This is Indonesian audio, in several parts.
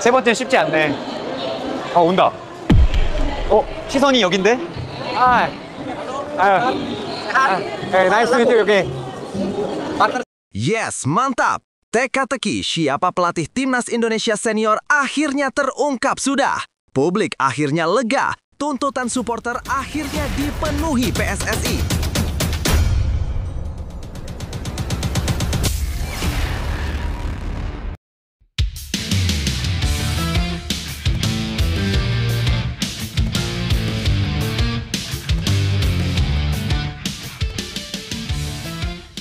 세 번째는 쉽지 않네. 온다. 시선이 여긴데? 나이스 미트 여기. Yes, mantap! Teka-teki siapa pelatih Timnas Indonesia Senior akhirnya terungkap sudah. Publik akhirnya lega, tuntutan supporter akhirnya dipenuhi PSSI.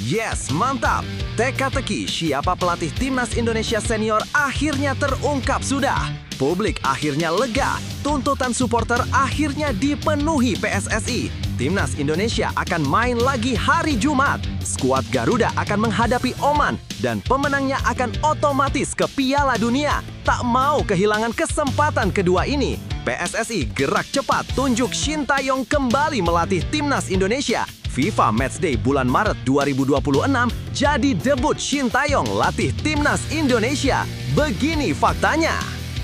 Yes, mantap! Teka-teki siapa pelatih Timnas Indonesia Senior akhirnya terungkap sudah. Publik akhirnya lega, tuntutan supporter akhirnya dipenuhi PSSI. Timnas Indonesia akan main lagi hari Jumat. Skuad Garuda akan menghadapi Oman dan pemenangnya akan otomatis ke Piala Dunia. Tak mau kehilangan kesempatan kedua ini. PSSI gerak cepat tunjuk Shin Tae-yong kembali melatih Timnas Indonesia. FIFA Matchday bulan Maret 2026 jadi debut Shin Tae-yong latih Timnas Indonesia. Begini faktanya.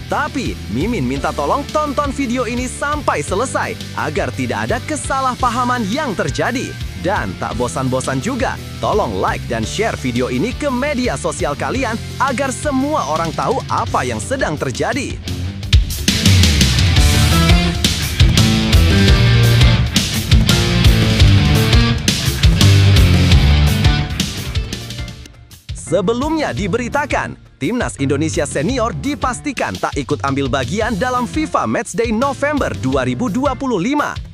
Tapi Mimin minta tolong tonton video ini sampai selesai agar tidak ada kesalahpahaman yang terjadi. Dan tak bosan-bosan juga, tolong like dan share video ini ke media sosial kalian agar semua orang tahu apa yang sedang terjadi. Sebelumnya diberitakan, Timnas Indonesia Senior dipastikan tak ikut ambil bagian dalam FIFA Matchday November 2025.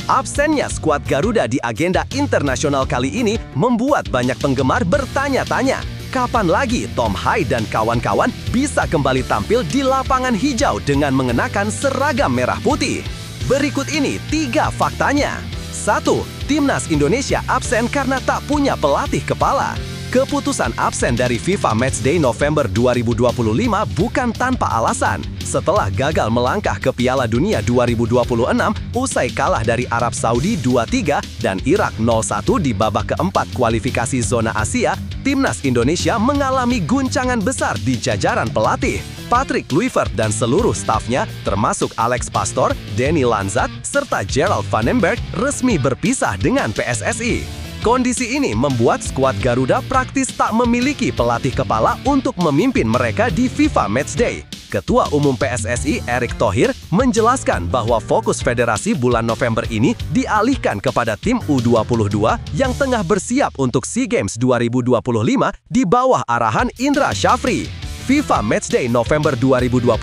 Absennya skuad Garuda di agenda internasional kali ini membuat banyak penggemar bertanya-tanya, kapan lagi Tom Hai dan kawan-kawan bisa kembali tampil di lapangan hijau dengan mengenakan seragam merah putih? Berikut ini 3 faktanya. 1. Timnas Indonesia absen karena tak punya pelatih kepala. Keputusan absen dari FIFA Matchday November 2025 bukan tanpa alasan. Setelah gagal melangkah ke Piala Dunia 2026 usai kalah dari Arab Saudi 2-3 dan Irak 0-1 di babak keempat kualifikasi zona Asia, Timnas Indonesia mengalami guncangan besar di jajaran pelatih. Patrick Kluivert dan seluruh stafnya, termasuk Alex Pastoor, Danny Lanzat, serta Gerald Vandenberg resmi berpisah dengan PSSI. Kondisi ini membuat skuad Garuda praktis tak memiliki pelatih kepala untuk memimpin mereka di FIFA Matchday. Ketua Umum PSSI Erick Thohir menjelaskan bahwa fokus federasi bulan November ini dialihkan kepada tim U22 yang tengah bersiap untuk SEA Games 2025 di bawah arahan Indra Syafri. FIFA Matchday November 2025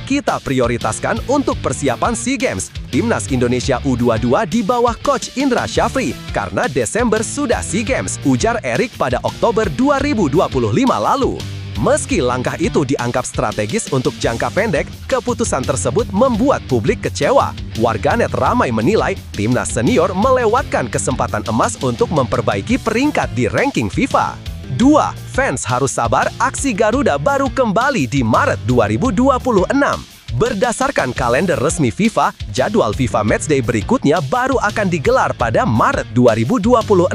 kita prioritaskan untuk persiapan SEA Games. Timnas Indonesia U22 di bawah Coach Indra Syafri karena Desember sudah SEA Games, ujar Erick pada Oktober 2025 lalu. Meski langkah itu dianggap strategis untuk jangka pendek, keputusan tersebut membuat publik kecewa. Warganet ramai menilai Timnas Senior melewatkan kesempatan emas untuk memperbaiki peringkat di ranking FIFA. 2. Fans harus sabar, aksi Garuda baru kembali di Maret 2026. Berdasarkan kalender resmi FIFA, jadwal FIFA Matchday berikutnya baru akan digelar pada Maret 2026.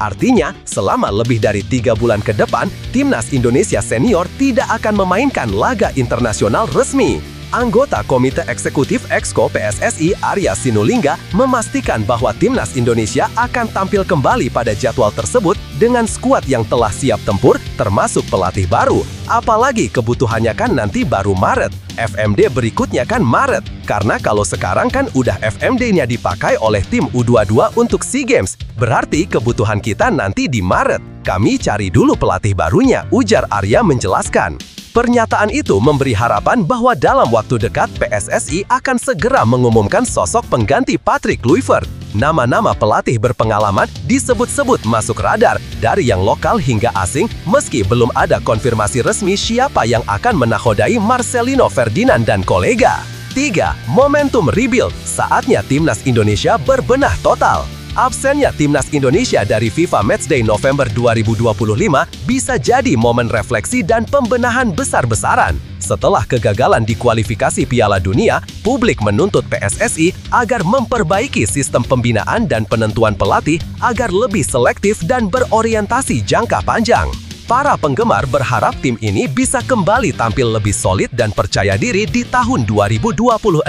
Artinya, selama lebih dari 3 bulan ke depan, Timnas Indonesia Senior tidak akan memainkan laga internasional resmi. Anggota Komite Eksekutif Exco PSSI Arya Sinulinga memastikan bahwa Timnas Indonesia akan tampil kembali pada jadwal tersebut dengan skuad yang telah siap tempur, termasuk pelatih baru. Apalagi kebutuhannya kan nanti baru Maret. FMD berikutnya kan Maret. Karena kalau sekarang kan udah FMD-nya dipakai oleh tim U22 untuk SEA Games. Berarti kebutuhan kita nanti di Maret. Kami cari dulu pelatih barunya, ujar Arya menjelaskan. Pernyataan itu memberi harapan bahwa dalam waktu dekat PSSI akan segera mengumumkan sosok pengganti Patrick Kluivert. Nama-nama pelatih berpengalaman disebut-sebut masuk radar dari yang lokal hingga asing meski belum ada konfirmasi resmi siapa yang akan menakodai Marcelino Ferdinand dan kolega. 3. Momentum rebuild. Saatnya Timnas Indonesia berbenah total. Absennya Timnas Indonesia dari FIFA Matchday November 2025 bisa jadi momen refleksi dan pembenahan besar-besaran. Setelah kegagalan di kualifikasi Piala Dunia, publik menuntut PSSI agar memperbaiki sistem pembinaan dan penentuan pelatih agar lebih selektif dan berorientasi jangka panjang. Para penggemar berharap tim ini bisa kembali tampil lebih solid dan percaya diri di tahun 2026.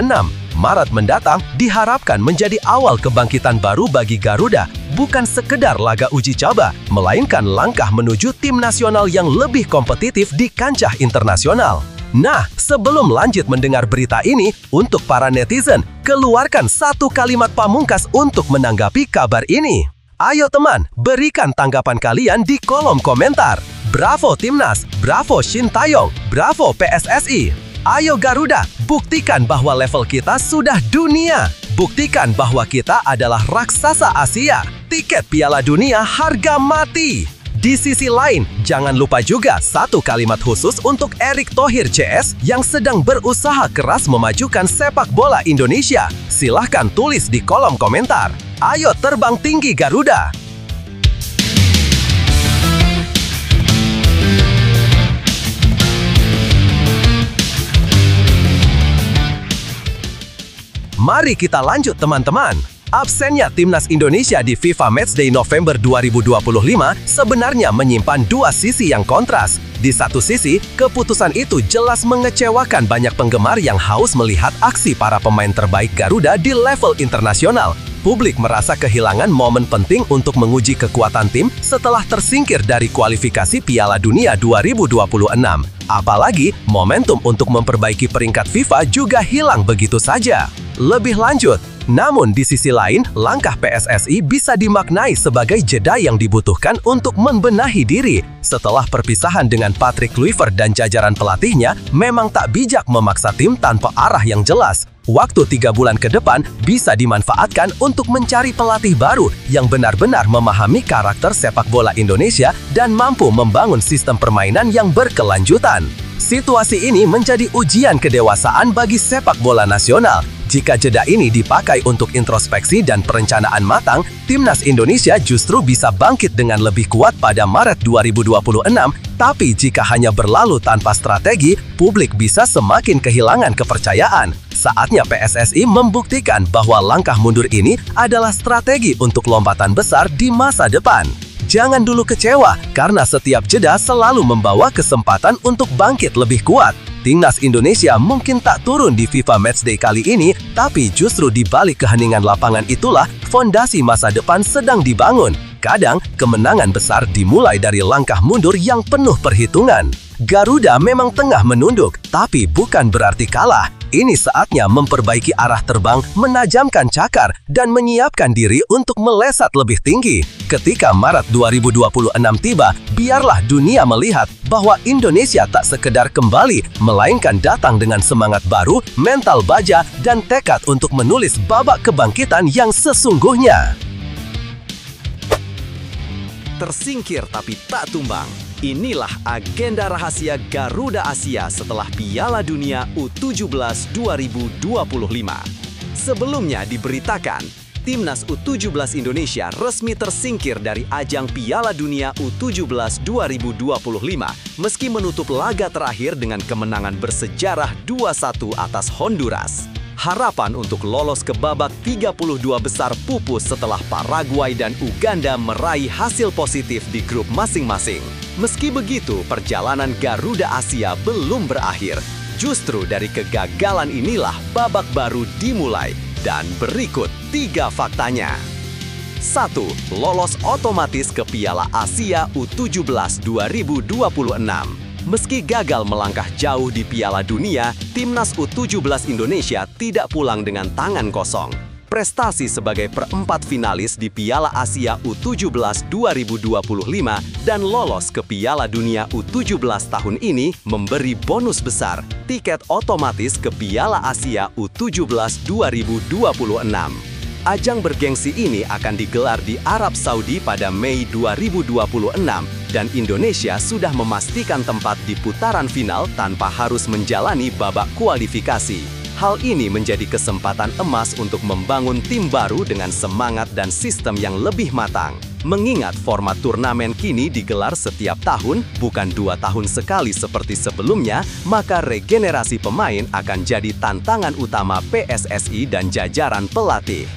Maret mendatang diharapkan menjadi awal kebangkitan baru bagi Garuda, bukan sekedar laga uji coba, melainkan langkah menuju tim nasional yang lebih kompetitif di kancah internasional. Nah, sebelum lanjut mendengar berita ini, untuk para netizen, keluarkan satu kalimat pamungkas untuk menanggapi kabar ini. Ayo teman, berikan tanggapan kalian di kolom komentar. Bravo Timnas, bravo Shin Taeyong, bravo PSSI. Ayo Garuda, buktikan bahwa level kita sudah dunia. Buktikan bahwa kita adalah raksasa Asia. Tiket Piala Dunia harga mati. Di sisi lain, jangan lupa juga satu kalimat khusus untuk Erick Thohir CS yang sedang berusaha keras memajukan sepak bola Indonesia. Silahkan tulis di kolom komentar. Ayo terbang tinggi Garuda! Mari kita lanjut teman-teman. Absennya Timnas Indonesia di FIFA Matchday November 2025 sebenarnya menyimpan dua sisi yang kontras. Di satu sisi, keputusan itu jelas mengecewakan banyak penggemar yang haus melihat aksi para pemain terbaik Garuda di level internasional. Publik merasa kehilangan momen penting untuk menguji kekuatan tim setelah tersingkir dari kualifikasi Piala Dunia 2026. Apalagi, momentum untuk memperbaiki peringkat FIFA juga hilang begitu saja. Lebih lanjut, namun di sisi lain, langkah PSSI bisa dimaknai sebagai jeda yang dibutuhkan untuk membenahi diri. Setelah perpisahan dengan Patrick Kluivert dan jajaran pelatihnya, memang tak bijak memaksa tim tanpa arah yang jelas. Waktu 3 bulan ke depan bisa dimanfaatkan untuk mencari pelatih baru yang benar-benar memahami karakter sepak bola Indonesia dan mampu membangun sistem permainan yang berkelanjutan. Situasi ini menjadi ujian kedewasaan bagi sepak bola nasional. Jika jeda ini dipakai untuk introspeksi dan perencanaan matang, Timnas Indonesia justru bisa bangkit dengan lebih kuat pada Maret 2026. Tapi jika hanya berlalu tanpa strategi, publik bisa semakin kehilangan kepercayaan. Saatnya PSSI membuktikan bahwa langkah mundur ini adalah strategi untuk lompatan besar di masa depan. Jangan dulu kecewa, karena setiap jeda selalu membawa kesempatan untuk bangkit lebih kuat. Timnas Indonesia mungkin tak turun di FIFA Matchday kali ini, tapi justru di balik keheningan lapangan itulah fondasi masa depan sedang dibangun. Kadang, kemenangan besar dimulai dari langkah mundur yang penuh perhitungan. Garuda memang tengah menunduk, tapi bukan berarti kalah. Ini saatnya memperbaiki arah terbang, menajamkan cakar, dan menyiapkan diri untuk melesat lebih tinggi. Ketika Maret 2026 tiba, biarlah dunia melihat bahwa Indonesia tak sekedar kembali, melainkan datang dengan semangat baru, mental baja, dan tekad untuk menulis babak kebangkitan yang sesungguhnya. Tersingkir tapi tak tumbang. Inilah agenda rahasia Garuda Asia setelah Piala Dunia U17 2025. Sebelumnya diberitakan, Timnas U17 Indonesia resmi tersingkir dari ajang Piala Dunia U17 2025 meski menutup laga terakhir dengan kemenangan bersejarah 2-1 atas Honduras. Harapan untuk lolos ke babak 32 besar pupus setelah Paraguay dan Uganda meraih hasil positif di grup masing-masing. Meski begitu, perjalanan Garuda Asia belum berakhir. Justru dari kegagalan inilah babak baru dimulai. Dan berikut 3 faktanya. 1. Lolos otomatis ke Piala Asia U17 2026. Meski gagal melangkah jauh di Piala Dunia, Timnas U17 Indonesia tidak pulang dengan tangan kosong. Prestasi sebagai perempat finalis di Piala Asia U17 2025 dan lolos ke Piala Dunia U17 tahun ini memberi bonus besar, tiket otomatis ke Piala Asia U17 2026. Ajang bergengsi ini akan digelar di Arab Saudi pada Mei 2026 dan Indonesia sudah memastikan tempat di putaran final tanpa harus menjalani babak kualifikasi. Hal ini menjadi kesempatan emas untuk membangun tim baru dengan semangat dan sistem yang lebih matang. Mengingat format turnamen kini digelar setiap tahun, bukan 2 tahun sekali seperti sebelumnya, maka regenerasi pemain akan jadi tantangan utama PSSI dan jajaran pelatih.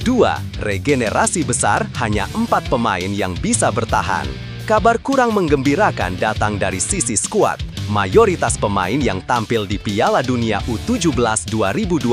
2. Regenerasi besar, hanya 4 pemain yang bisa bertahan. Kabar kurang menggembirakan datang dari sisi skuad. Mayoritas pemain yang tampil di Piala Dunia U17 2025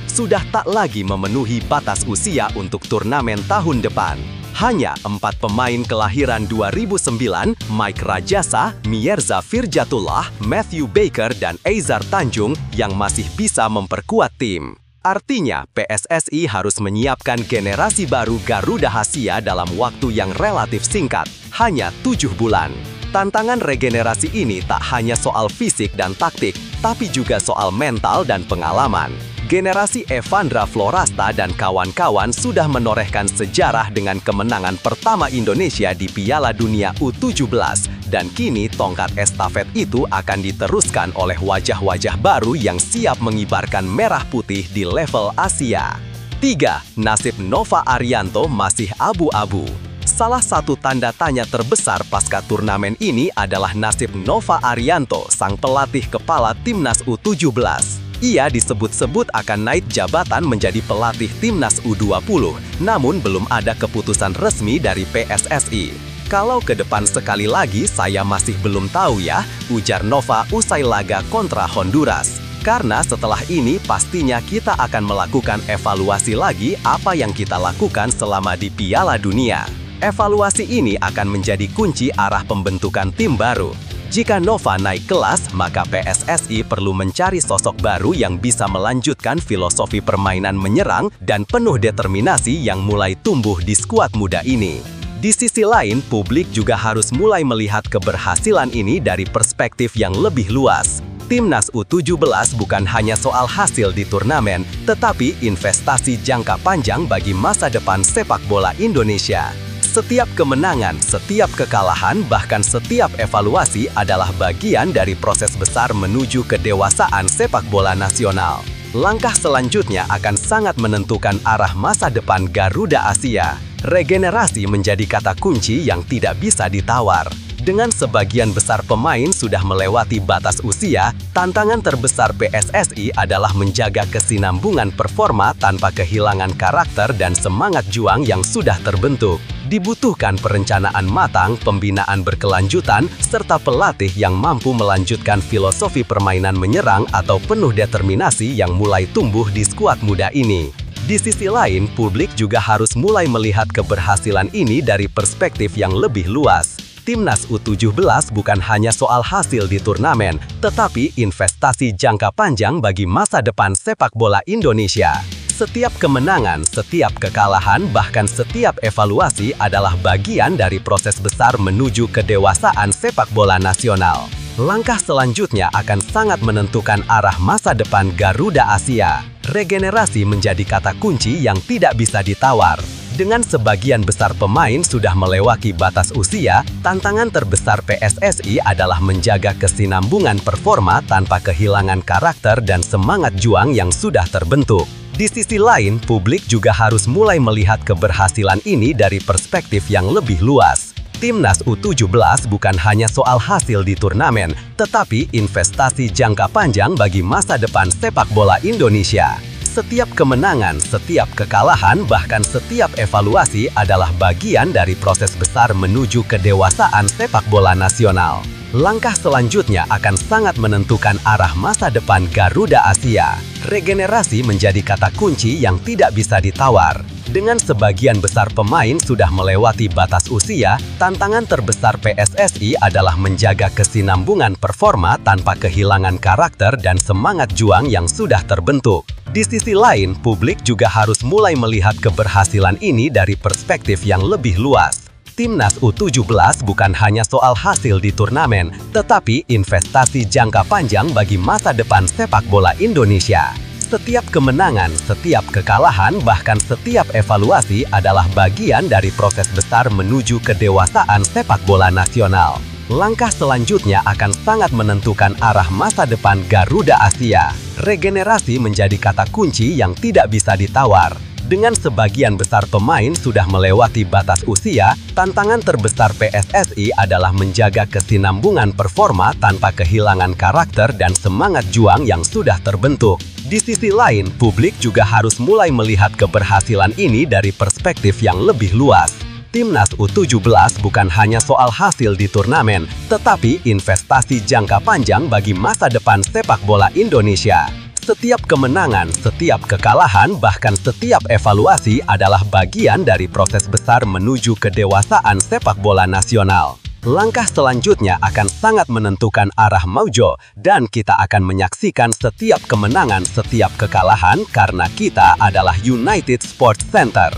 sudah tak lagi memenuhi batas usia untuk turnamen tahun depan. Hanya 4 pemain kelahiran 2009, Mike Rajasa, Mierza Firjatullah, Matthew Baker, dan Eizar Tanjung yang masih bisa memperkuat tim. Artinya, PSSI harus menyiapkan generasi baru Garuda Asia dalam waktu yang relatif singkat, hanya 7 bulan. Tantangan regenerasi ini tak hanya soal fisik dan taktik, tapi juga soal mental dan pengalaman. Generasi Evandra Florasta dan kawan-kawan sudah menorehkan sejarah dengan kemenangan pertama Indonesia di Piala Dunia U17, dan kini tongkat estafet itu akan diteruskan oleh wajah-wajah baru yang siap mengibarkan merah putih di level Asia. 3. Nasib Nova Arianto masih abu-abu. Salah satu tanda tanya terbesar pasca turnamen ini adalah nasib Nova Arianto, sang pelatih kepala Timnas U17. Ia disebut-sebut akan naik jabatan menjadi pelatih Timnas U20, namun belum ada keputusan resmi dari PSSI. Kalau ke depan sekali lagi saya masih belum tahu ya, ujar Nova usai laga kontra Honduras. Karena setelah ini pastinya kita akan melakukan evaluasi lagi apa yang kita lakukan selama di Piala Dunia. Evaluasi ini akan menjadi kunci arah pembentukan tim baru. Jika Nova naik kelas, maka PSSI perlu mencari sosok baru yang bisa melanjutkan filosofi permainan menyerang dan penuh determinasi yang mulai tumbuh di skuad muda ini. Di sisi lain, publik juga harus mulai melihat keberhasilan ini dari perspektif yang lebih luas. Timnas U17 bukan hanya soal hasil di turnamen, tetapi investasi jangka panjang bagi masa depan sepak bola Indonesia. Setiap kemenangan, setiap kekalahan, bahkan setiap evaluasi adalah bagian dari proses besar menuju kedewasaan sepak bola nasional. Langkah selanjutnya akan sangat menentukan arah masa depan Garuda Asia. Regenerasi menjadi kata kunci yang tidak bisa ditawar. Dengan sebagian besar pemain sudah melewati batas usia, tantangan terbesar PSSI adalah menjaga kesinambungan performa tanpa kehilangan karakter dan semangat juang yang sudah terbentuk. Dibutuhkan perencanaan matang, pembinaan berkelanjutan, serta pelatih yang mampu melanjutkan filosofi permainan menyerang atau penuh determinasi yang mulai tumbuh di skuad muda ini. Di sisi lain, publik juga harus mulai melihat keberhasilan ini dari perspektif yang lebih luas. Timnas U17 bukan hanya soal hasil di turnamen, tetapi investasi jangka panjang bagi masa depan sepak bola Indonesia. Setiap kemenangan, setiap kekalahan, bahkan setiap evaluasi adalah bagian dari proses besar menuju kedewasaan sepak bola nasional. Langkah selanjutnya akan sangat menentukan arah masa depan Garuda Asia. Regenerasi menjadi kata kunci yang tidak bisa ditawar. Dengan sebagian besar pemain sudah melewati batas usia, tantangan terbesar PSSI adalah menjaga kesinambungan performa tanpa kehilangan karakter dan semangat juang yang sudah terbentuk. Di sisi lain, publik juga harus mulai melihat keberhasilan ini dari perspektif yang lebih luas. Timnas U17 bukan hanya soal hasil di turnamen, tetapi investasi jangka panjang bagi masa depan sepak bola Indonesia. Setiap kemenangan, setiap kekalahan, bahkan setiap evaluasi adalah bagian dari proses besar menuju kedewasaan sepak bola nasional. Langkah selanjutnya akan sangat menentukan arah masa depan Garuda Asia. Regenerasi menjadi kata kunci yang tidak bisa ditawar. Dengan sebagian besar pemain sudah melewati batas usia, tantangan terbesar PSSI adalah menjaga kesinambungan performa tanpa kehilangan karakter dan semangat juang yang sudah terbentuk. Di sisi lain, publik juga harus mulai melihat keberhasilan ini dari perspektif yang lebih luas. Timnas U17 bukan hanya soal hasil di turnamen, tetapi investasi jangka panjang bagi masa depan sepak bola Indonesia. Setiap kemenangan, setiap kekalahan, bahkan setiap evaluasi adalah bagian dari proses besar menuju kedewasaan sepak bola nasional. Langkah selanjutnya akan sangat menentukan arah masa depan Garuda Asia. Regenerasi menjadi kata kunci yang tidak bisa ditawar. Dengan sebagian besar pemain sudah melewati batas usia, tantangan terbesar PSSI adalah menjaga kesinambungan performa tanpa kehilangan karakter dan semangat juang yang sudah terbentuk. Di sisi lain, publik juga harus mulai melihat keberhasilan ini dari perspektif yang lebih luas. Timnas U17 bukan hanya soal hasil di turnamen, tetapi investasi jangka panjang bagi masa depan sepak bola Indonesia. Setiap kemenangan, setiap kekalahan, bahkan setiap evaluasi adalah bagian dari proses besar menuju kedewasaan sepak bola nasional. Langkah selanjutnya akan sangat menentukan arah maujo, dan kita akan menyaksikan setiap kemenangan, setiap kekalahan karena kita adalah United Sports Center.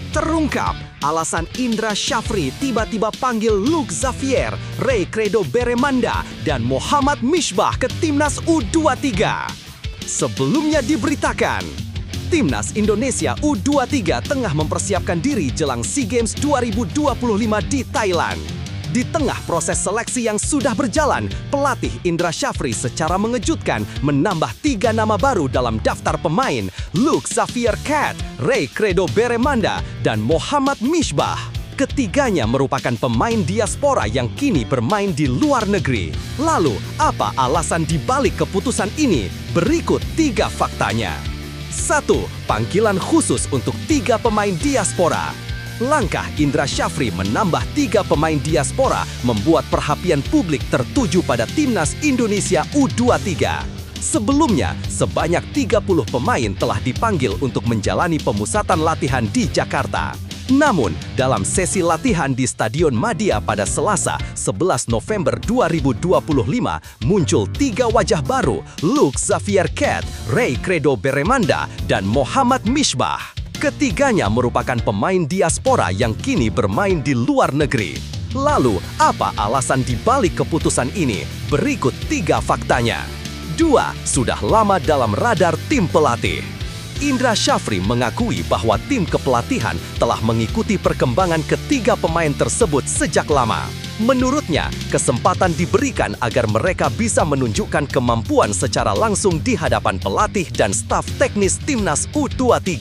Terungkap alasan Indra Syafri tiba-tiba panggil Luke Xavier, Ray Credo Beremanda, dan Muhammad Misbah ke Timnas U23. Sebelumnya diberitakan, Timnas Indonesia U23 tengah mempersiapkan diri jelang SEA Games 2025 di Thailand. Di tengah proses seleksi yang sudah berjalan, pelatih Indra Syafri secara mengejutkan menambah 3 nama baru dalam daftar pemain, Luke Xavier Cat, Ray Credo Beremanda, dan Muhammad Misbah. Ketiganya merupakan pemain diaspora yang kini bermain di luar negeri. Lalu, apa alasan dibalik keputusan ini? Berikut 3 faktanya. 1. Panggilan khusus untuk 3 pemain diaspora. Langkah Indra Syafri menambah 3 pemain diaspora membuat perhatian publik tertuju pada Timnas Indonesia U23. Sebelumnya, sebanyak 30 pemain telah dipanggil untuk menjalani pemusatan latihan di Jakarta. Namun, dalam sesi latihan di Stadion Madia pada Selasa, 11 November 2025, muncul 3 wajah baru, Luke Xavier Cat, Ray Credo Beremanda, dan Muhammad Misbah. Ketiganya merupakan pemain diaspora yang kini bermain di luar negeri. Lalu, apa alasan dibalik keputusan ini? Berikut 3 faktanya. 2. Sudah lama dalam radar tim pelatih. Indra Syafri mengakui bahwa tim kepelatihan telah mengikuti perkembangan ketiga pemain tersebut sejak lama. Menurutnya, kesempatan diberikan agar mereka bisa menunjukkan kemampuan secara langsung di hadapan pelatih dan staf teknis Timnas U23.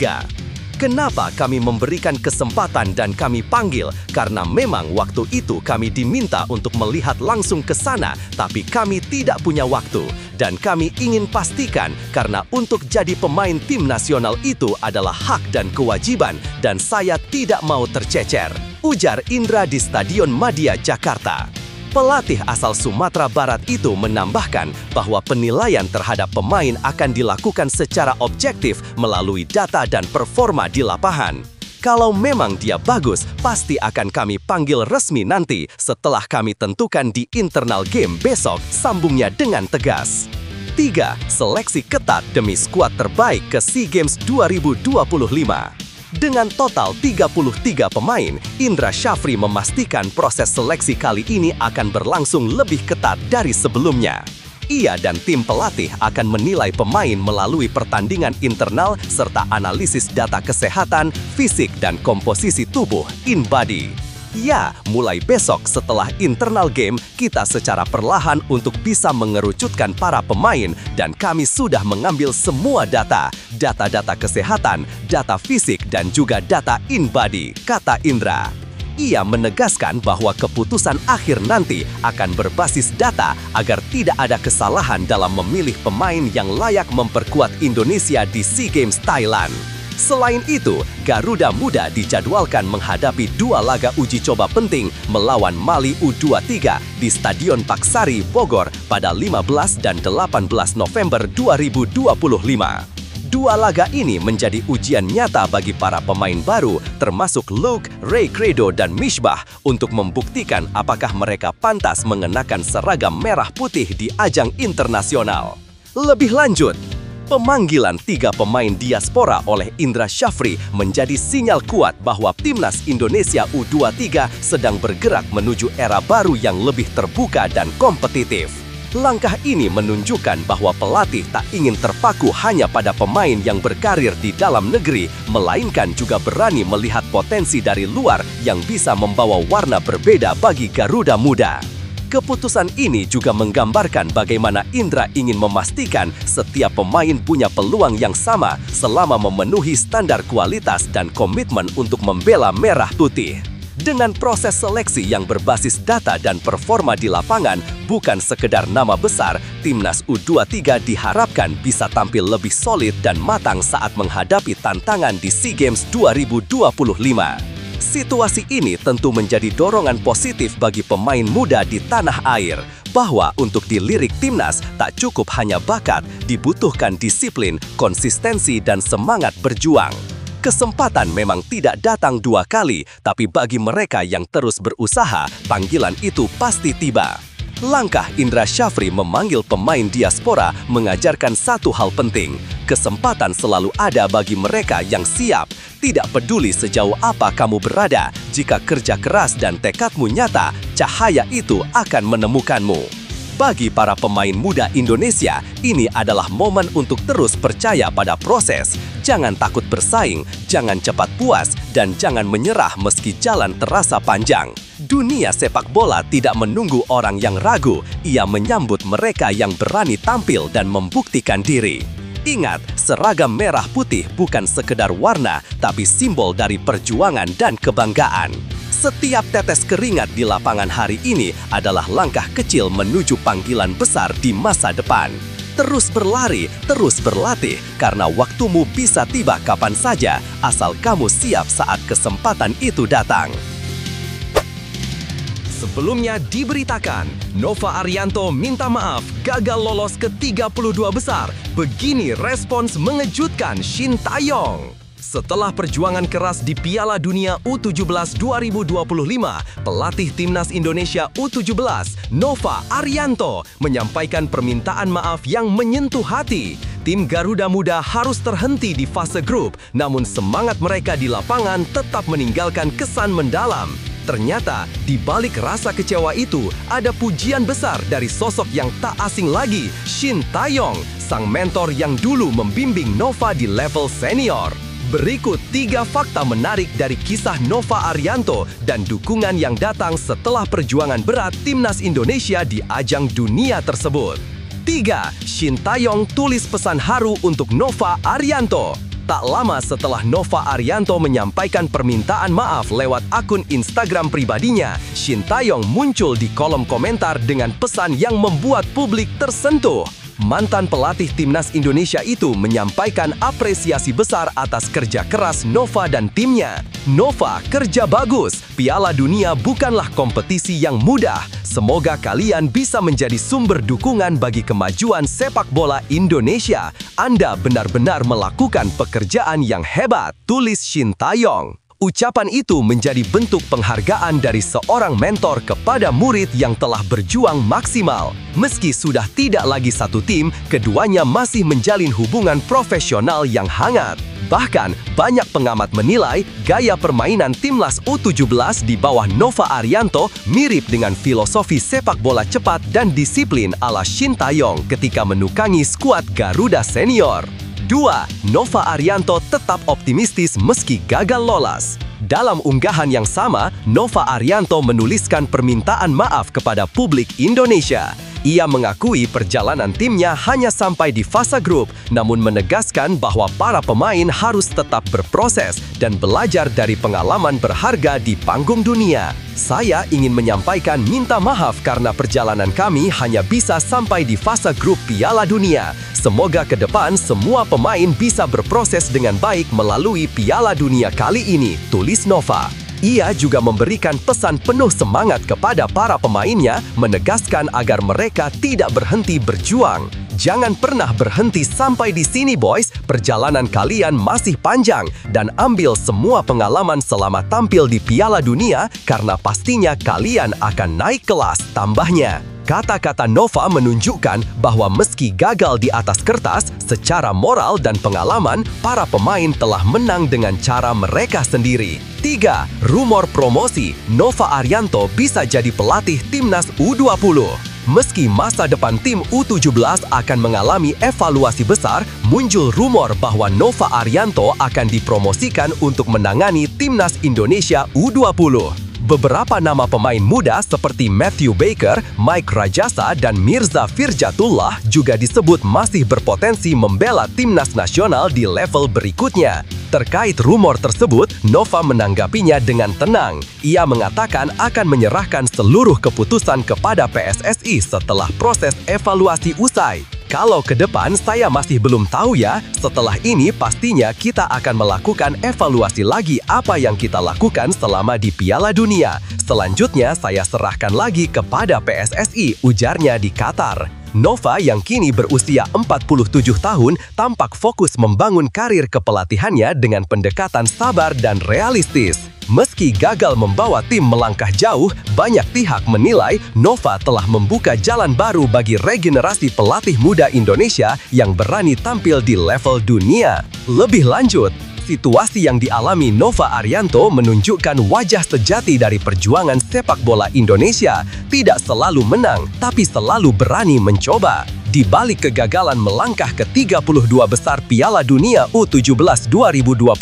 Kenapa kami memberikan kesempatan dan kami panggil? Karena memang waktu itu kami diminta untuk melihat langsung ke sana, tapi kami tidak punya waktu. Dan kami ingin pastikan karena untuk jadi pemain tim nasional itu adalah hak dan kewajiban, dan saya tidak mau tercecer, ujar Indra di Stadion Madia, Jakarta. Pelatih asal Sumatera Barat itu menambahkan bahwa penilaian terhadap pemain akan dilakukan secara objektif melalui data dan performa di lapangan. Kalau memang dia bagus, pasti akan kami panggil resmi nanti setelah kami tentukan di internal game besok, sambungnya dengan tegas. 3. Seleksi ketat demi skuad terbaik ke SEA Games 2025. Dengan total 33 pemain, Indra Syafri memastikan proses seleksi kali ini akan berlangsung lebih ketat dari sebelumnya. Ia dan tim pelatih akan menilai pemain melalui pertandingan internal serta analisis data kesehatan, fisik, dan komposisi tubuh in-body. Ya, mulai besok setelah internal game, kita secara perlahan untuk bisa mengerucutkan para pemain dan kami sudah mengambil semua data kesehatan, data fisik, dan juga data in-body, kata Indra. Ia menegaskan bahwa keputusan akhir nanti akan berbasis data agar tidak ada kesalahan dalam memilih pemain yang layak memperkuat Indonesia di SEA Games Thailand. Selain itu, Garuda Muda dijadwalkan menghadapi 2 laga uji coba penting melawan Mali U23 di Stadion Paksari, Bogor pada 15 dan 18 November 2025. 2 laga ini menjadi ujian nyata bagi para pemain baru, termasuk Luke, Ray Credo, dan Misbah, untuk membuktikan apakah mereka pantas mengenakan seragam merah putih di ajang internasional. Lebih lanjut, pemanggilan 3 pemain diaspora oleh Indra Syafri menjadi sinyal kuat bahwa Timnas Indonesia U23 sedang bergerak menuju era baru yang lebih terbuka dan kompetitif. Langkah ini menunjukkan bahwa pelatih tak ingin terpaku hanya pada pemain yang berkarir di dalam negeri, melainkan juga berani melihat potensi dari luar yang bisa membawa warna berbeda bagi Garuda Muda. Keputusan ini juga menggambarkan bagaimana Indra ingin memastikan setiap pemain punya peluang yang sama selama memenuhi standar kualitas dan komitmen untuk membela merah putih. Dengan proses seleksi yang berbasis data dan performa di lapangan, bukan sekedar nama besar, Timnas U23 diharapkan bisa tampil lebih solid dan matang saat menghadapi tantangan di SEA Games 2025. Situasi ini tentu menjadi dorongan positif bagi pemain muda di tanah air, bahwa untuk dilirik Timnas tak cukup hanya bakat, dibutuhkan disiplin, konsistensi, dan semangat berjuang. Kesempatan memang tidak datang dua kali, tapi bagi mereka yang terus berusaha, panggilan itu pasti tiba. Langkah Indra Syafri memanggil pemain diaspora mengajarkan satu hal penting. Kesempatan selalu ada bagi mereka yang siap. Tidak peduli sejauh apa kamu berada, jika kerja keras dan tekadmu nyata, cahaya itu akan menemukanmu. Bagi para pemain muda Indonesia, ini adalah momen untuk terus percaya pada proses. Jangan takut bersaing, jangan cepat puas, dan jangan menyerah meski jalan terasa panjang. Dunia sepak bola tidak menunggu orang yang ragu, ia menyambut mereka yang berani tampil dan membuktikan diri. Ingat, seragam merah putih bukan sekedar warna, tapi simbol dari perjuangan dan kebanggaan. Setiap tetes keringat di lapangan hari ini adalah langkah kecil menuju panggilan besar di masa depan. Terus berlari, terus berlatih, karena waktumu bisa tiba kapan saja, asal kamu siap saat kesempatan itu datang. Sebelumnya diberitakan, Nova Arianto minta maaf gagal lolos ke 32 besar. Begini respons mengejutkan Shin Tae-yong. Setelah perjuangan keras di Piala Dunia U17 2025, pelatih Timnas Indonesia U17, Nova Arianto, menyampaikan permintaan maaf yang menyentuh hati. Tim Garuda Muda harus terhenti di fase grup, namun semangat mereka di lapangan tetap meninggalkan kesan mendalam. Ternyata, di balik rasa kecewa itu, ada pujian besar dari sosok yang tak asing lagi, Shin Tae-yong, sang mentor yang dulu membimbing Nova di level senior. Berikut 3 fakta menarik dari kisah Nova Arianto dan dukungan yang datang setelah perjuangan berat Timnas Indonesia di ajang dunia tersebut. 3. Shin Tae-yong tulis pesan haru untuk Nova Arianto. Tak lama setelah Nova Arianto menyampaikan permintaan maaf lewat akun Instagram pribadinya, Shin Tae-yong muncul di kolom komentar dengan pesan yang membuat publik tersentuh. Mantan pelatih Timnas Indonesia itu menyampaikan apresiasi besar atas kerja keras Nova dan timnya. Nova, kerja bagus. Piala Dunia bukanlah kompetisi yang mudah. Semoga kalian bisa menjadi sumber dukungan bagi kemajuan sepak bola Indonesia. Anda benar-benar melakukan pekerjaan yang hebat, tulis Shin Tae-yong. Ucapan itu menjadi bentuk penghargaan dari seorang mentor kepada murid yang telah berjuang maksimal. Meski sudah tidak lagi satu tim, keduanya masih menjalin hubungan profesional yang hangat. Bahkan, banyak pengamat menilai gaya permainan Timnas U17 di bawah Nova Arianto mirip dengan filosofi sepak bola cepat dan disiplin ala Shin Tae-yong ketika menukangi skuad Garuda Senior. 2. Nova Arianto tetap optimistis meski gagal lolos. Dalam unggahan yang sama, Nova Arianto menuliskan permintaan maaf kepada publik Indonesia. Ia mengakui perjalanan timnya hanya sampai di fase grup, namun menegaskan bahwa para pemain harus tetap berproses dan belajar dari pengalaman berharga di panggung dunia. Saya ingin menyampaikan minta maaf karena perjalanan kami hanya bisa sampai di fase grup Piala Dunia. Semoga ke depan semua pemain bisa berproses dengan baik melalui Piala Dunia kali ini, tulis Nova. Ia juga memberikan pesan penuh semangat kepada para pemainnya, menegaskan agar mereka tidak berhenti berjuang. Jangan pernah berhenti sampai di sini, boys. Perjalanan kalian masih panjang dan ambil semua pengalaman selama tampil di Piala Dunia karena pastinya kalian akan naik kelas, tambahnya. Kata-kata Nova menunjukkan bahwa meski gagal di atas kertas, secara moral dan pengalaman, para pemain telah menang dengan cara mereka sendiri. 3. Rumor promosi, Nova Arianto bisa jadi pelatih Timnas U20. Meski masa depan tim U17 akan mengalami evaluasi besar, muncul rumor bahwa Nova Arianto akan dipromosikan untuk menangani Timnas Indonesia U20. Beberapa nama pemain muda seperti Matthew Baker, Mike Rajasa, dan Mirza Firjatullah juga disebut masih berpotensi membela timnas nasional di level berikutnya. Terkait rumor tersebut, Nova menanggapinya dengan tenang. Ia mengatakan akan menyerahkan seluruh keputusan kepada PSSI setelah proses evaluasi usai. Kalau ke depan saya masih belum tahu ya, setelah ini pastinya kita akan melakukan evaluasi lagi apa yang kita lakukan selama di Piala Dunia. Selanjutnya saya serahkan lagi kepada PSSI, ujarnya di Qatar. Nova yang kini berusia 47 tahun tampak fokus membangun karir kepelatihannya dengan pendekatan sabar dan realistis. Meski gagal membawa tim melangkah jauh, banyak pihak menilai Nova telah membuka jalan baru bagi regenerasi pelatih muda Indonesia yang berani tampil di level dunia. Lebih lanjut, situasi yang dialami Nova Arianto menunjukkan wajah sejati dari perjuangan sepak bola Indonesia. Tidak selalu menang, tapi selalu berani mencoba. Di balik kegagalan melangkah ke 32 besar Piala Dunia U17 2025,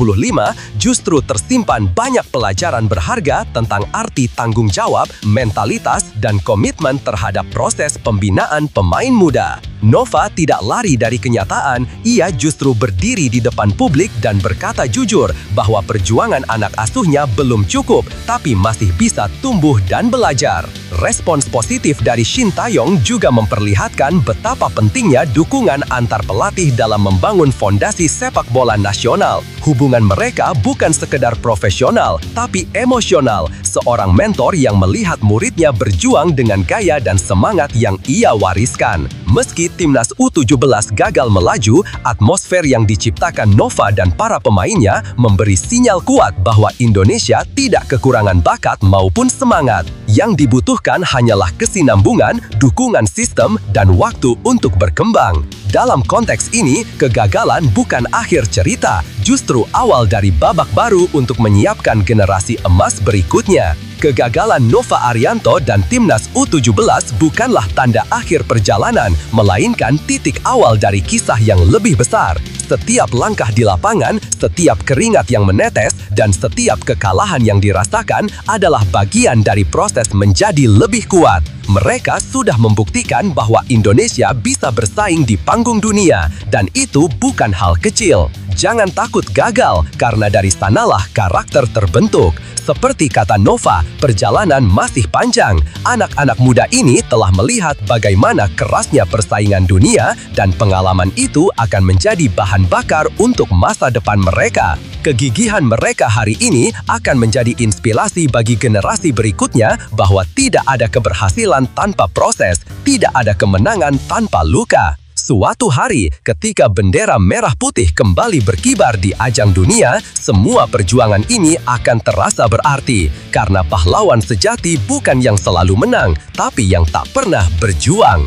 justru tersimpan banyak pelajaran berharga tentang arti tanggung jawab, mentalitas, dan komitmen terhadap proses pembinaan pemain muda. Nova tidak lari dari kenyataan, ia justru berdiri di depan publik dan berkata jujur bahwa perjuangan anak asuhnya belum cukup, tapi masih bisa tumbuh dan belajar. Respons positif dari Shin Taeyong juga memperlihatkan betapa pentingnya dukungan antar pelatih dalam membangun fondasi sepak bola nasional. Hubungan mereka bukan sekedar profesional, tapi emosional. Seorang mentor yang melihat muridnya berjuang dengan gaya dan semangat yang ia wariskan. Meski timnas U17 gagal melaju, atmosfer yang diciptakan Nova dan para pemainnya memberi sinyal kuat bahwa Indonesia tidak kekurangan bakat maupun semangat. Yang dibutuhkan hanyalah kesinambungan, dukungan sistem, dan waktu untuk berkembang. Dalam konteks ini, kegagalan bukan akhir cerita, justru awal dari babak baru untuk menyiapkan generasi emas berikutnya. Kegagalan Nova Arianto dan timnas U17 bukanlah tanda akhir perjalanan, melainkan titik awal dari kisah yang lebih besar. Setiap langkah di lapangan, setiap keringat yang menetes, dan setiap kekalahan yang dirasakan adalah bagian dari proses menjadi lebih kuat. Mereka sudah membuktikan bahwa Indonesia bisa bersaing di panggung dunia, dan itu bukan hal kecil. Jangan takut gagal, karena dari sanalah karakter terbentuk. Seperti kata Nova, perjalanan masih panjang. Anak-anak muda ini telah melihat bagaimana kerasnya persaingan dunia, dan pengalaman itu akan menjadi bahan bakar untuk masa depan mereka. Kegigihan mereka hari ini akan menjadi inspirasi bagi generasi berikutnya bahwa tidak ada keberhasilan tanpa proses, tidak ada kemenangan tanpa luka. Suatu hari, ketika bendera merah putih kembali berkibar di ajang dunia, semua perjuangan ini akan terasa berarti. Karena pahlawan sejati bukan yang selalu menang, tapi yang tak pernah berjuang.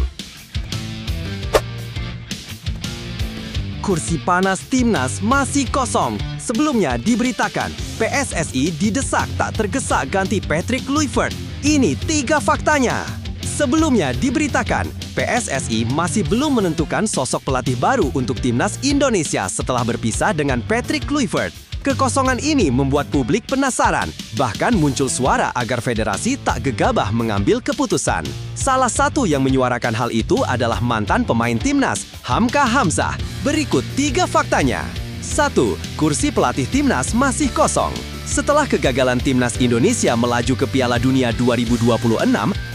Kursi panas timnas masih kosong. Sebelumnya diberitakan, PSSI didesak tak tergesa ganti Patrick Kluivert. Ini 3 faktanya. Sebelumnya diberitakan, PSSI masih belum menentukan sosok pelatih baru untuk timnas Indonesia setelah berpisah dengan Patrick Kluivert. Kekosongan ini membuat publik penasaran, bahkan muncul suara agar federasi tak gegabah mengambil keputusan. Salah satu yang menyuarakan hal itu adalah mantan pemain timnas, Hamka Hamzah. Berikut 3 faktanya. 1. Kursi pelatih timnas masih kosong. Setelah kegagalan timnas Indonesia melaju ke Piala Dunia 2026,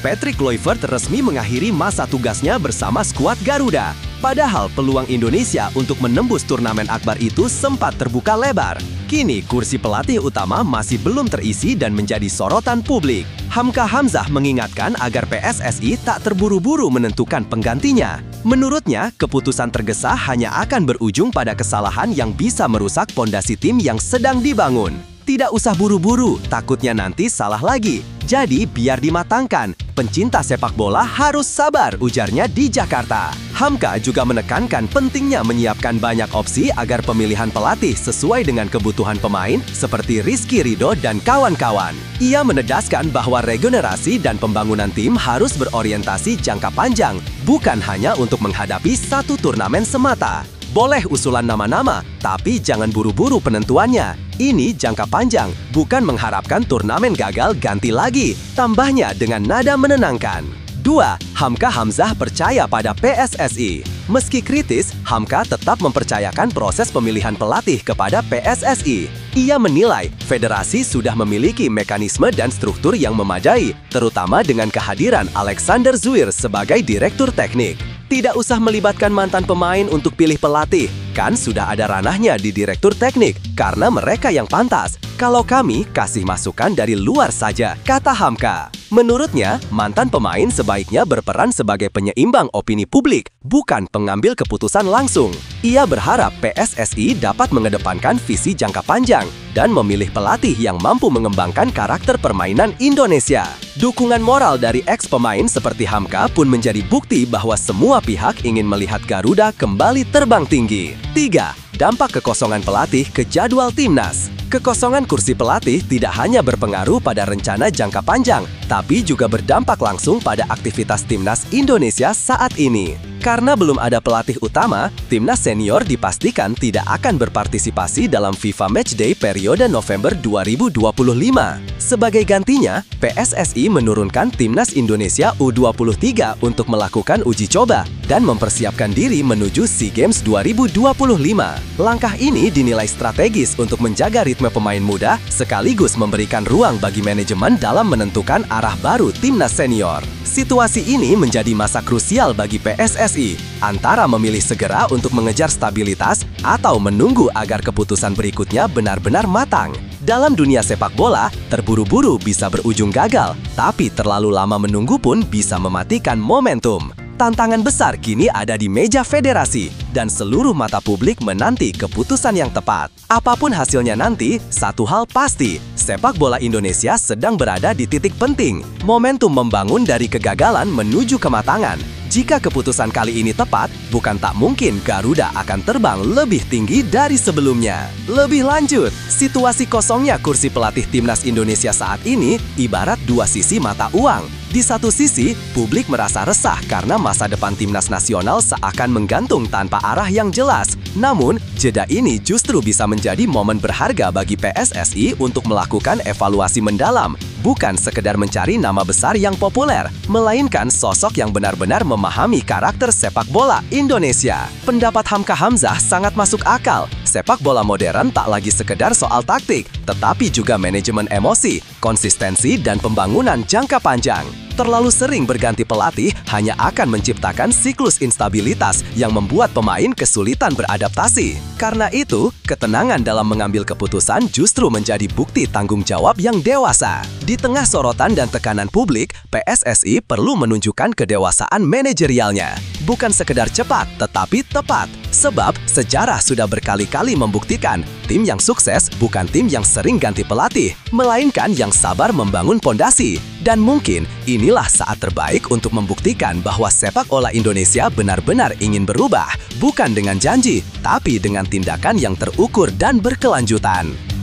Patrick Kluivert resmi mengakhiri masa tugasnya bersama skuad Garuda. Padahal peluang Indonesia untuk menembus turnamen akbar itu sempat terbuka lebar. Kini kursi pelatih utama masih belum terisi dan menjadi sorotan publik. Hamka Hamzah mengingatkan agar PSSI tak terburu-buru menentukan penggantinya. Menurutnya, keputusan tergesa hanya akan berujung pada kesalahan yang bisa merusak pondasi tim yang sedang dibangun. Tidak usah buru-buru, takutnya nanti salah lagi. Jadi biar dimatangkan, pencinta sepak bola harus sabar, ujarnya di Jakarta. Hamka juga menekankan pentingnya menyiapkan banyak opsi agar pemilihan pelatih sesuai dengan kebutuhan pemain seperti Rizky Ridho dan kawan-kawan. Ia menegaskan bahwa regenerasi dan pembangunan tim harus berorientasi jangka panjang, bukan hanya untuk menghadapi satu turnamen semata. Boleh usulan nama-nama, tapi jangan buru-buru penentuannya. Ini jangka panjang, bukan mengharapkan turnamen gagal ganti lagi. Tambahnya dengan nada menenangkan. 2. Hamka Hamzah percaya pada PSSI. Meski kritis, Hamka tetap mempercayakan proses pemilihan pelatih kepada PSSI. Ia menilai federasi sudah memiliki mekanisme dan struktur yang memadai, terutama dengan kehadiran Alexander Zuir sebagai direktur teknik. Tidak usah melibatkan mantan pemain untuk pilih pelatih, kan sudah ada ranahnya di direktur teknik, karena mereka yang pantas. Kalau kami kasih masukan dari luar saja, kata Hamka. Menurutnya, mantan pemain sebaiknya berperan sebagai penyeimbang opini publik, bukan pengambil keputusan langsung. Ia berharap PSSI dapat mengedepankan visi jangka panjang dan memilih pelatih yang mampu mengembangkan karakter permainan Indonesia. Dukungan moral dari ex-pemain seperti Hamka pun menjadi bukti bahwa semua pihak ingin melihat Garuda kembali terbang tinggi. 3. Dampak kekosongan pelatih ke jadwal timnas. Kekosongan kursi pelatih tidak hanya berpengaruh pada rencana jangka panjang, tapi juga berdampak langsung pada aktivitas timnas Indonesia saat ini. Karena belum ada pelatih utama, timnas senior dipastikan tidak akan berpartisipasi dalam FIFA Matchday periode November 2025. Sebagai gantinya, PSSI menurunkan timnas Indonesia U23 untuk melakukan uji coba dan mempersiapkan diri menuju SEA Games 2025. Langkah ini dinilai strategis untuk menjaga ritme pemain muda sekaligus memberikan ruang bagi manajemen dalam menentukan arah baru timnas senior. Situasi ini menjadi masa krusial bagi PSSI, antara memilih segera untuk mengejar stabilitas atau menunggu agar keputusan berikutnya benar-benar matang. Dalam dunia sepak bola, terburu-buru bisa berujung gagal, tapi terlalu lama menunggu pun bisa mematikan momentum. Tantangan besar kini ada di meja federasi, dan seluruh mata publik menanti keputusan yang tepat. Apapun hasilnya nanti, satu hal pasti, sepak bola Indonesia sedang berada di titik penting. Momentum membangun dari kegagalan menuju kematangan. Jika keputusan kali ini tepat, bukan tak mungkin Garuda akan terbang lebih tinggi dari sebelumnya. Lebih lanjut, situasi kosongnya kursi pelatih timnas Indonesia saat ini ibarat dua sisi mata uang. Di satu sisi, publik merasa resah karena masa depan timnas nasional seakan menggantung tanpa arah yang jelas. Namun, jeda ini justru bisa menjadi momen berharga bagi PSSI untuk melakukan evaluasi mendalam, bukan sekedar mencari nama besar yang populer, melainkan sosok yang benar-benar memahami karakter sepak bola Indonesia. Pendapat Hamka Hamzah sangat masuk akal. Sepak bola modern tak lagi sekedar soal taktik, tetapi juga manajemen emosi, konsistensi, dan pembangunan jangka panjang. Terlalu sering berganti pelatih hanya akan menciptakan siklus instabilitas yang membuat pemain kesulitan beradaptasi. Karena itu, ketenangan dalam mengambil keputusan justru menjadi bukti tanggung jawab yang dewasa. Di tengah sorotan dan tekanan publik, PSSI perlu menunjukkan kedewasaan manajerialnya. Bukan sekedar cepat, tetapi tepat. Sebab, sejarah sudah berkali-kali membuktikan, tim yang sukses bukan tim yang sering ganti pelatih, melainkan yang sabar membangun pondasi. Dan mungkin inilah saat terbaik untuk membuktikan bahwa sepak bola Indonesia benar-benar ingin berubah, bukan dengan janji, tapi dengan tindakan yang terukur dan berkelanjutan.